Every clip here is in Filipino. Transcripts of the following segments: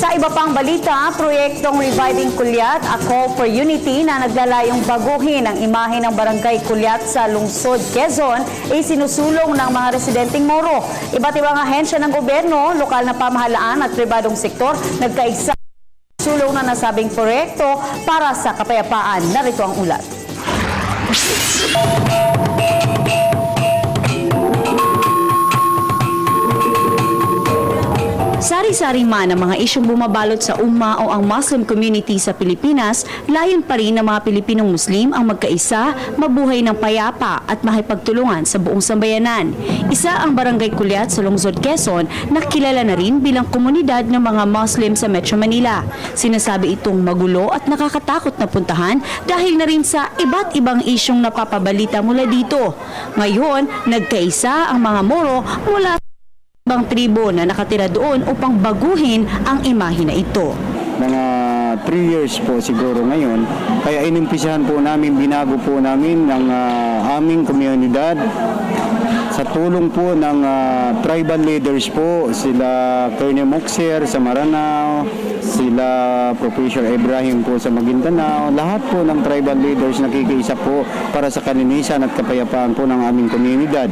Sa iba pang balita, proyektong Reviving Kulyat, A Call for Unity na naglalayong baguhin ang imahe ng Barangay Kulyat sa lungsod Quezon ay sinusulong ng mga residenteng Moro. Iba't ibang ahensya ng gobyerno, lokal na pamahalaan at pribadong sektor nagkaisa sulong na nasabing proyekto para sa kapayapaan. Narito ang ulat. Sari-sari man ang mga isyong bumabalot sa umma o ang Muslim community sa Pilipinas, layon pa rin ng mga Pilipinong Muslim ang magkaisa, mabuhay ng payapa at makipagtulungan sa buong sambayanan. Isa ang Barangay Kulyat sa lungsod Quezon na kilala na rin bilang komunidad ng mga Muslim sa Metro Manila. Sinasabi itong magulo at nakakatakot na puntahan dahil na rin sa iba't ibang isyong napapabalita mula dito. Ngayon, nagkaisa ang mga Moro mula ibang tribo na nakatira doon upang baguhin ang imahe na ito. Mga 3 years po siguro ngayon, kaya inimpisahan po namin, binago po namin ng aming komunidad sa tulong po ng tribal leaders po, sila Colonel Moxer sa Maranao, sila Professor Ibrahim po sa Maguindanao, lahat po ng tribal leaders nakikiisa po para sa kalinisan at kapayapaan po ng aming komunidad.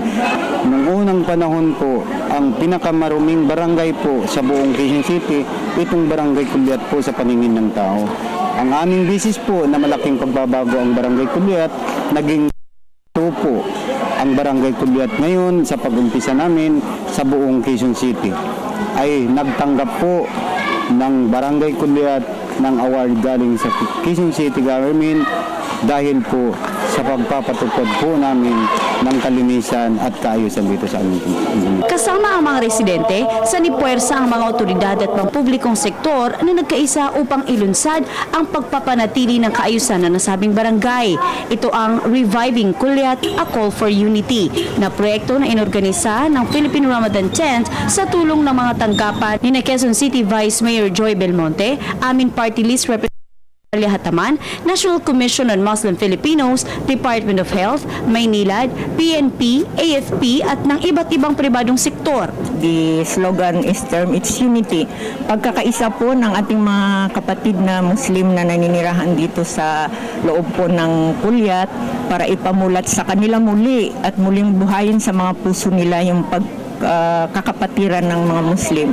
Noong unang panahon po, ang pinakamaruming barangay po sa buong Quezon City, itong Barangay Kulyat po sa paningin ng tao. Ang aming bisis po na malaking pagbabago ang Barangay Kulyat, naging po ang Barangay Kulyat ngayon sa pag-umpisa namin sa buong Quezon City ay nagtanggap po ng Barangay Kulyat ng award galing sa Quezon City Government dahil po sa pagpapatupad po namin ng kalinisan at kaayusan dito sa aming komunidad. Kasama ang mga residente, sanipuwersa ang mga otoridad at pampublikong sektor na nagkaisa upang ilunsad ang pagpapanatili ng kaayusan na nasabing barangay. Ito ang Reviving Kulyat, A Call for Unity na proyekto na inorganisa ng Philippine Ramadan Tent sa tulong ng mga tanggapan ni Quezon City Vice Mayor Joy Belmonte, Amin Party List Representative Hataman, National Commission on Muslim Filipinos, Department of Health, Maynilad, PNP, AFP at ng iba't ibang pribadong sektor. The slogan is term, it's unity. Pagkakaisa po ng ating mga kapatid na Muslim na naninirahan dito sa loob po ng Kulyat para ipamulat sa kanila muli at muling buhayin sa mga puso nila yung pagkakapatiran ng mga Muslim.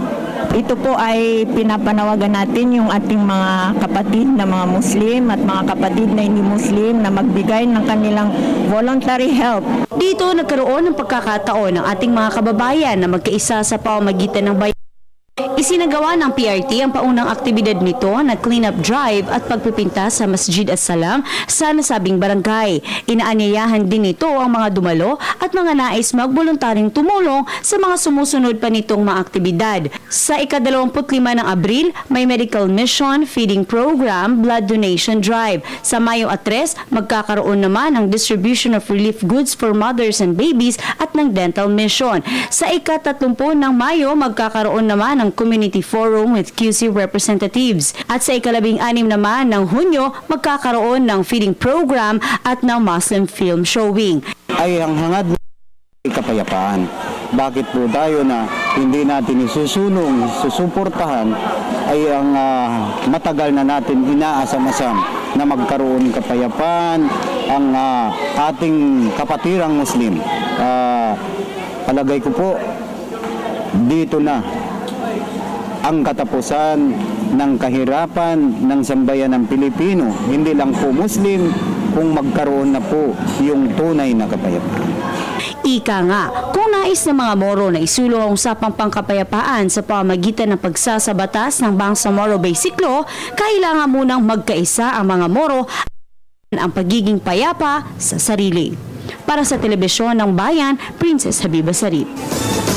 Ito po ay pinapanawagan natin yung ating mga kapatid na mga Muslim at mga kapatid na hindi Muslim na magbigay ng kanilang voluntary help. Dito nagkaroon ng pagkakataon ng ating mga kababayan na magkaisa sa pamamagitan ng bayan. Isinagawa ng PRT ang paunang aktibidad nito na clean-up drive at pagpipinta sa Masjid As-Salam sa nasabing barangay. Inaanyayahan din nito ang mga dumalo at mga nais magboluntaring tumulong sa mga sumusunod pa nitong mga aktibidad. Sa ika-25 ng Abril, may medical mission, feeding program, blood donation drive. Sa Mayo at 3, magkakaroon naman ng distribution of relief goods for mothers and babies at ng dental mission. Sa ika-30 ng Mayo, magkakaroon naman ng community forum with QC representatives. At sa ika-16 naman ng Hunyo, magkakaroon ng feeding program at ng Muslim film showing. Ay ang hangad ng kapayapaan. Bakit po tayo na hindi natin isusulong, susuportahan ay ang matagal na natin inaasam-asam na magkaroon kapayapaan ang ating kapatirang Muslim. Palagay ko po, dito na ang katapusan ng kahirapan ng sambayan ng Pilipino, hindi lang po Muslim, kung magkaroon na po yung tunay na kapayapaan. Ika nga, kung nais ng mga Moro na isulong ang usapang pangkapayapaan sa pamamagitan ng pagsasabatas ng Bangsamoro Basic Law, kailangan munang magkaisa ang mga Moro at ang pagiging payapa sa sarili. Para sa Telebisyon ng Bayan, Princess Habiba Sarip.